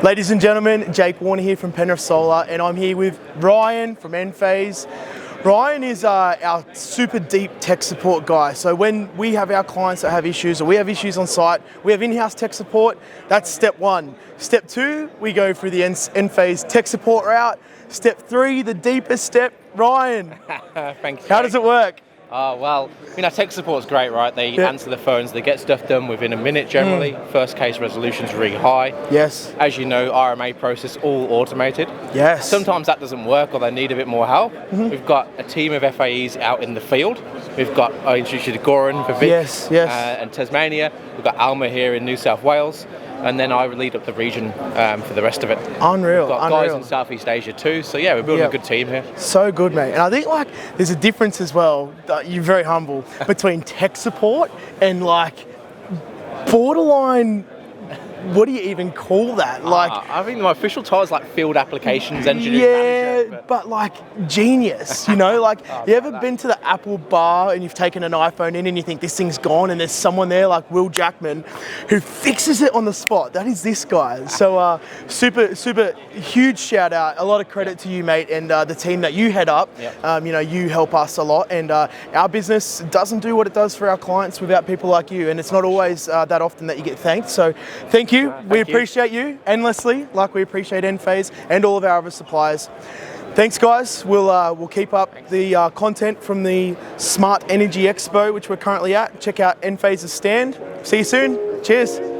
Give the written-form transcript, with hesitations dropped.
Ladies and gentlemen, Jake Warner here from Penrith Solar, and I'm here with Ryan from Enphase. Ryan is our super deep tech support guy. So when we have our clients that have issues or we have issues on site, we have in-house tech support. That's step one. Step two, we go through the Enphase tech support route. Step three, the deepest step. Ryan, Thanks. how does it work? Well, our tech support's great, right? They answer the phones, they get stuff done within a minute generally. First case resolution's really high. Yes. As you know, RMA process all automated. Yes. Sometimes that doesn't work or they need a bit more help. We've got a team of FAEs out in the field. We've got, I introduced you to Goran for Vic and Tasmania. We've got Alma here in New South Wales. And then I lead up the region for the rest of it. Unreal. We've got guys in Southeast Asia too, so yeah, we're building a good team here. So good, mate. And I think there's a difference as well, you're very humble, between tech support and borderline, what do you even call that? I think my official title is field applications engineer manager. But genius, you know? You ever been to the Apple bar and you've taken an iPhone in and you think this thing's gone and there's someone there like Will Jackman who fixes it on the spot? That is this guy. So super huge shout out. A lot of credit to you, mate, and the team that you head up. You help us a lot, and our business doesn't do what it does for our clients without people like you, and it's not always that often that you get thanked. So thank you. We appreciate you endlessly, like we appreciate Enphase and all of our other suppliers. Thanks, guys. We'll keep up the content from the Smart Energy Expo, which we're currently at. Check out Enphase's stand. See you soon. Cheers.